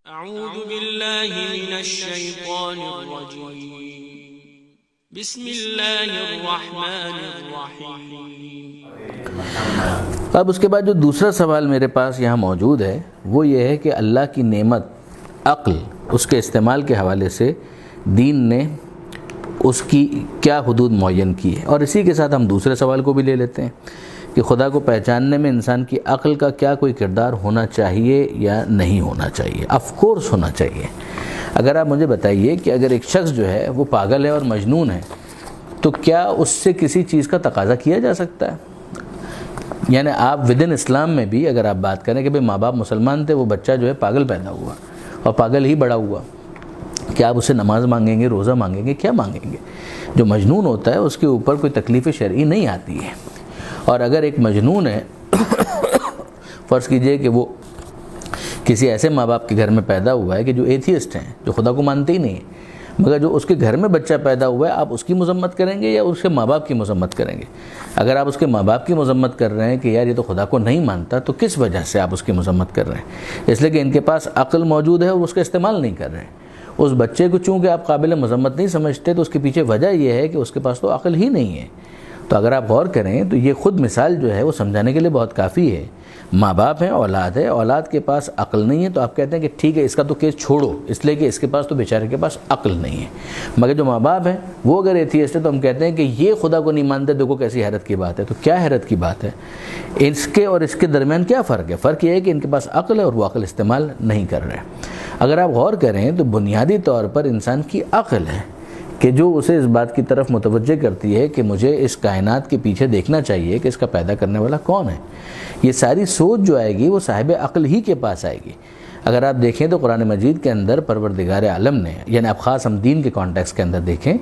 اعوذ باللہ من الشیطان الرجیم بسم اللہ الرحمن الرحیم۔ اب اس کے بعد جو دوسرا سوال میرے پاس یہاں موجود ہے وہ یہ ہے کہ اللہ کی نعمت عقل، اس کے استعمال کے حوالے سے دین نے اس کی کیا حدود معین کی ہے، اور اسی کے ساتھ ہم دوسرے سوال کو بھی لے لیتے ہیں کہ خدا کو پہچاننے میں انسان کی عقل کا کیا کوئی کردار ہونا چاہیے یا نہیں ہونا چاہیے۔ آف کورس ہونا چاہیے۔ اگر آپ مجھے بتائیے کہ اگر ایک شخص جو ہے وہ پاگل ہے اور مجنون ہے تو کیا اس سے کسی چیز کا تقاضا کیا جا سکتا ہے؟ یعنی آپ ودن اسلام میں بھی اگر آپ بات کریں کہ بھئی ماں باپ مسلمان تھے، وہ بچہ جو ہے پاگل پیدا ہوا اور پاگل ہی بڑا ہوا، کیا آپ اسے نماز مانگیں گے، روزہ مانگیں گے، کیا مانگیں گے؟ جو مجنون ہوتا ہے اس کے اوپر کوئی تکلیف شرعی نہیں آتی ہے۔ اور اگر ایک مجنون ہے، فرض کیجئے کہ وہ کسی ایسے ماں باپ کے گھر میں پیدا ہوا ہے کہ جو ایتھیسٹ ہیں، جو خدا کو مانتے ہی نہیں ہیں، مگر جو اس کے گھر میں بچہ پیدا ہوا ہے، آپ اس کی مذمت کریں گے یا اس کے ماں باپ کی مذمت کریں گے؟ اگر آپ اس کے ماں باپ کی مذمت کر رہے ہیں کہ یار یہ تو خدا کو نہیں مانتا، تو کس وجہ سے آپ اس کی مذمت کر رہے ہیں؟ اس لیے کہ ان کے پاس عقل موجود ہے اور اس کا استعمال نہیں کر رہے ہیں۔ اس بچے کو چونکہ آپ قابل مذمت نہیں سمجھتے تو اس کے پیچھے وجہ یہ ہے کہ اس کے پاس تو عقل ہی نہیں ہے۔ تو اگر آپ غور کریں تو یہ خود مثال جو ہے وہ سمجھانے کے لیے بہت کافی ہے۔ ماں باپ ہیں، اولاد ہے، اولاد کے پاس عقل نہیں ہے تو آپ کہتے ہیں کہ ٹھیک ہے اس کا تو کیس چھوڑو، اس لیے کہ اس کے پاس تو بیچارے کے پاس عقل نہیں ہے۔ مگر جو ماں باپ ہیں وہ اگر ایتھیسٹ ہے تو ہم کہتے ہیں کہ یہ خدا کو نہیں مانتے، دیکھو کیسی حیرت کی بات ہے۔ تو کیا حیرت کی بات ہے؟ اس کے اور اس کے درمیان کیا فرق ہے؟ فرق یہ ہے کہ ان کے پاس عقل ہے اور وہ عقل استعمال نہیں کر رہے۔ اگر آپ غور کریں تو بنیادی طور پر انسان کی عقل ہے کہ جو اسے اس بات کی طرف متوجہ کرتی ہے کہ مجھے اس کائنات کے پیچھے دیکھنا چاہیے کہ اس کا پیدا کرنے والا کون ہے۔ یہ ساری سوچ جو آئے گی وہ صاحب عقل ہی کے پاس آئے گی۔ اگر آپ دیکھیں تو قرآن مجید کے اندر پروردگار عالم نے، یعنی آپ خاص ہم دین کے کانٹیکس کے اندر دیکھیں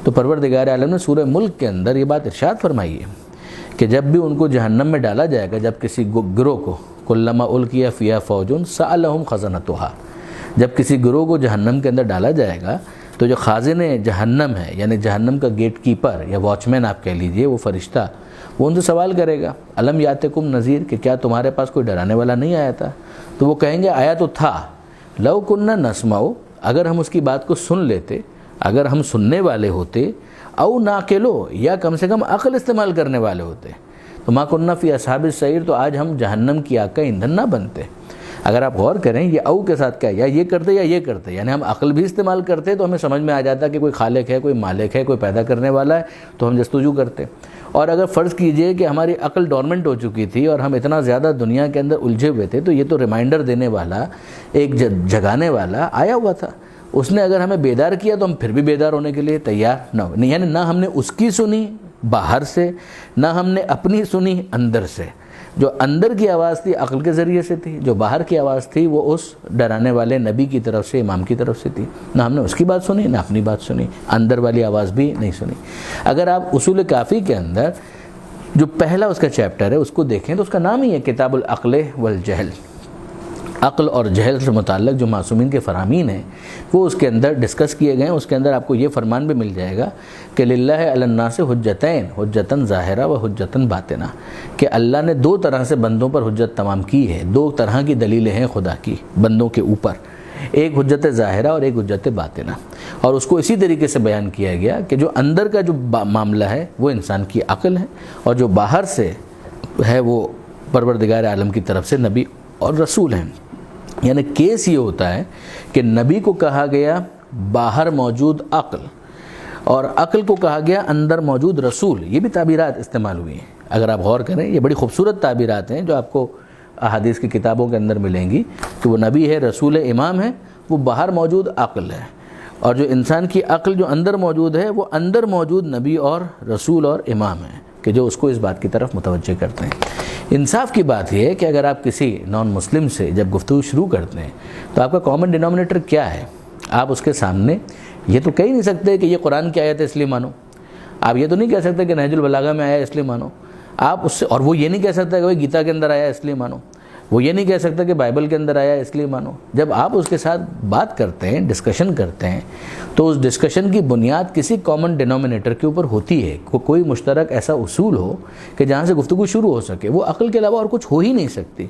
تو پروردگار عالم نے سورہ ملک کے اندر یہ بات ارشاد فرمائی ہے کہ جب بھی ان کو جہنم میں ڈالا جائے گا، جب کسی گروہ کو کلما القی فیہا فوج سألہم خزنتہا، جب کسی گروہ کو جہنم کے اندر ڈالا جائے گا تو جو خازن جہنم ہے، یعنی جہنم کا گیٹ کیپر یا واچ مین آپ کہہ لیجئے، وہ فرشتہ، وہ ان سے سوال کرے گا الم یاتکم نذیر، کہ کیا تمہارے پاس کوئی ڈرانے والا نہیں آیا تھا؟ تو وہ کہیں گے آیا تو تھا، لو کننا نسمع، اگر ہم اس کی بات کو سن لیتے، اگر ہم سننے والے ہوتے، او ناقلو، یا کم سے کم عقل استعمال کرنے والے ہوتے، تو ما کننا فی اصحاب السعیر، تو آج ہم جہنم کی آگ کا ایندھن نہ بنتے۔ اگر آپ غور کریں یہ او کے ساتھ کیا، یا یہ کرتے یا یہ کرتے، یعنی ہم عقل بھی استعمال کرتے تو ہمیں سمجھ میں آ جاتا کہ کوئی خالق ہے، کوئی مالک ہے، کوئی پیدا کرنے والا ہے، تو ہم جستجو کرتے۔ اور اگر فرض کیجئے کہ ہماری عقل ڈورمنٹ ہو چکی تھی اور ہم اتنا زیادہ دنیا کے اندر الجھے ہوئے تھے، تو یہ تو ریمائنڈر دینے والا، ایک جگانے والا آیا ہوا تھا، اس نے اگر ہمیں بیدار کیا تو ہم پھر بھی بیدار ہونے کے لیے تیار نہ ہو، یعنی نہ ہم نے اس کی سنی باہر سے، نہ ہم نے اپنی سنی اندر سے۔ جو اندر کی آواز تھی عقل کے ذریعے سے تھی، جو باہر کی آواز تھی وہ اس ڈرانے والے نبی کی طرف سے، امام کی طرف سے تھی۔ نہ ہم نے اس کی بات سنی، نہ اپنی بات سنی، اندر والی آواز بھی نہیں سنی۔ اگر آپ اصول کافی کے اندر جو پہلا اس کا چیپٹر ہے اس کو دیکھیں تو اس کا نام ہی ہے کتاب العقل والجہل۔ عقل اور جہل سے متعلق جو معصومین کے فرامین ہیں وہ اس کے اندر ڈسکس کیے گئے ہیں۔ اس کے اندر آپ کو یہ فرمان بھی مل جائے گا کہ للہ علی الناس حجتین، حجتاً ظاہرہ و حجتاً باطنہ، کہ اللہ نے دو طرح سے بندوں پر حجت تمام کی ہے، دو طرح کی دلیلیں ہیں خدا کی بندوں کے اوپر، ایک حجت ظاہرہ اور ایک حجت باطنہ۔ اور اس کو اسی طریقے سے بیان کیا گیا کہ جو اندر کا جو معاملہ ہے وہ انسان کی عقل ہے، اور جو باہر سے ہے وہ پروردگار عالم کی طرف سے نبی اور رسول ہیں۔ یعنی کیس یہ ہوتا ہے کہ نبی کو کہا گیا باہر موجود عقل، اور عقل کو کہا گیا اندر موجود رسول۔ یہ بھی تعبیرات استعمال ہوئی ہیں، اگر آپ غور کریں یہ بڑی خوبصورت تعبیرات ہیں جو آپ کو احادیث کی کتابوں کے اندر ملیں گی کہ وہ نبی ہے، رسول ہے، امام ہے، وہ باہر موجود عقل ہے، اور جو انسان کی عقل جو اندر موجود ہے وہ اندر موجود نبی اور رسول اور امام ہے کہ جو اس کو اس بات کی طرف متوجہ کرتے ہیں۔ انصاف کی بات یہ ہے کہ اگر آپ کسی نان مسلم سے جب گفتگو شروع کرتے ہیں تو آپ کا کامن ڈینومینیٹر کیا ہے؟ آپ اس کے سامنے یہ تو کہہ ہی نہیں سکتے کہ یہ قرآن کی آیت ہے اس لیے مانو، آپ یہ تو نہیں کہہ سکتے کہ نہج البلاغہ میں آیا ہے اس لیے مانو، آپ اس سے، اور وہ یہ نہیں کہہ سکتا کہ وہ گیتا کے اندر آیا ہے اس لیے مانو، وہ یہ نہیں کہہ سکتا کہ بائبل کے اندر آیا اس لیے مانو۔ جب آپ اس کے ساتھ بات کرتے ہیں، ڈسکشن کرتے ہیں، تو اس ڈسکشن کی بنیاد کسی کامن ڈینومینیٹر کے اوپر ہوتی ہے، کوئی مشترک ایسا اصول ہو کہ جہاں سے گفتگو شروع ہو سکے۔ وہ عقل کے علاوہ اور کچھ ہو ہی نہیں سکتی۔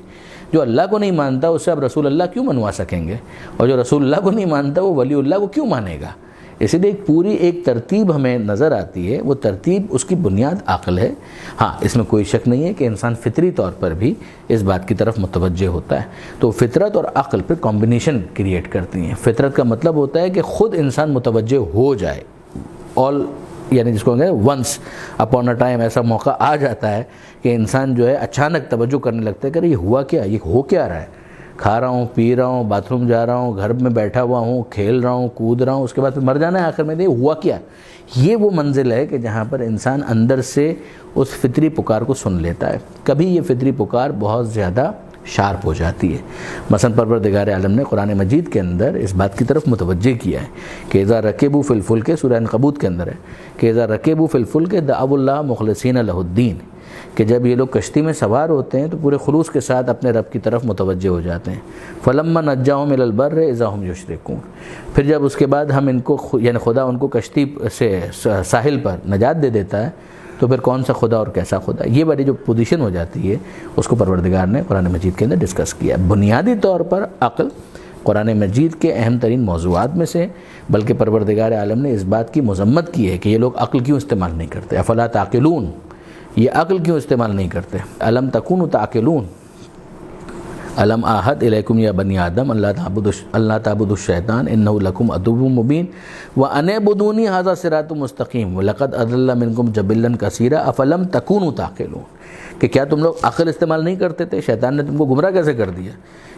جو اللہ کو نہیں مانتا اس سے آپ رسول اللہ کیوں منوا سکیں گے، اور جو رسول اللہ کو نہیں مانتا وہ ولی اللہ کو کیوں مانے گا؟ اسی لیے ایک ترتیب ہمیں نظر آتی ہے، وہ ترتیب اس کی بنیاد عقل ہے۔ ہاں، اس میں کوئی شک نہیں ہے کہ انسان فطری طور پر بھی اس بات کی طرف متوجہ ہوتا ہے، تو فطرت اور عقل پہ کمبینیشن کریٹ کرتی ہیں۔ فطرت کا مطلب ہوتا ہے کہ خود انسان متوجہ ہو جائے، یعنی جس کو کہیں گے ونس اپون اے ٹائم، ایسا موقع آ جاتا ہے کہ انسان جو ہے اچانک توجہ کرنے لگتا ہے کہ یہ ہوا کیا، یہ ہو کیا رہا ہے، کھا رہا ہوں، پی رہا ہوں، باتھ روم جا رہا ہوں، گھر میں بیٹھا ہوا ہوں، کھیل رہا ہوں، کود رہا ہوں، اس کے بعد پھر مر جانا ہے آخر میں، یہ ہوا کیا؟ یہ وہ منزل ہے کہ جہاں پر انسان اندر سے اس فطری پکار کو سن لیتا ہے۔ کبھی یہ فطری پکار بہت زیادہ شارپ ہو جاتی ہے۔ مثلا پروردگار عالم نے قرآن مجید کے اندر اس بات کی طرف متوجہ کیا ہے کہ اذا رکبوا فی الفلک، سورہ عنکبوت کے اندر ہے کہ اذا رکبوا فی الفلک دعوا اللہ مخلصین لہ الدین، کہ جب یہ لوگ کشتی میں سوار ہوتے ہیں تو پورے خلوص کے ساتھ اپنے رب کی طرف متوجہ ہو جاتے ہیں۔ فلما نجاہم الی البر اذا ہم یشرکون، پھر جب اس کے بعد ہم ان کو یعنی خدا ان کو کشتی سے ساحل پر نجات دے دیتا ہے تو پھر کون سا خدا اور کیسا خدا؟ یہ والی جو پوزیشن ہو جاتی ہے اس کو پروردگار نے قرآن مجید کے اندر ڈسکس کیا ہے۔ بنیادی طور پر عقل قرآن مجید کے اہم ترین موضوعات میں سے، بلکہ پروردگار عالم نے اس بات کی مذمت کی ہے کہ یہ لوگ عقل کیوں استعمال نہیں کرتے، افلا تعقلون، یہ عقل کیوں استعمال نہیں کرتے؟ الم تکونوا تعقلون، الم آحد الیکم یا بنی آدم اللہ تعبدوا الشیطان انہ لکم عدو مبین وان اعبدونی ھذا صراط مستقیم ولقد اضل منکم جبلا کثیرا افلم تکونوا تعقلون، کہ کیا تم لوگ عقل استعمال نہیں کرتے تھے؟ شیطان نے تم کو گمراہ کیسے کر دیا؟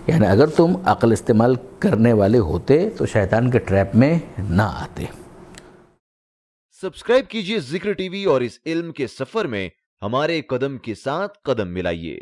یعنی اگر تم عقل استعمال کرنے والے ہوتے تو شیطان کے ٹریپ میں نہ آتے۔ سبسکرائب کیجئے ذکر ٹی وی اور اس علم کے سفر میں ہمارے قدم کے ساتھ قدم ملائیے۔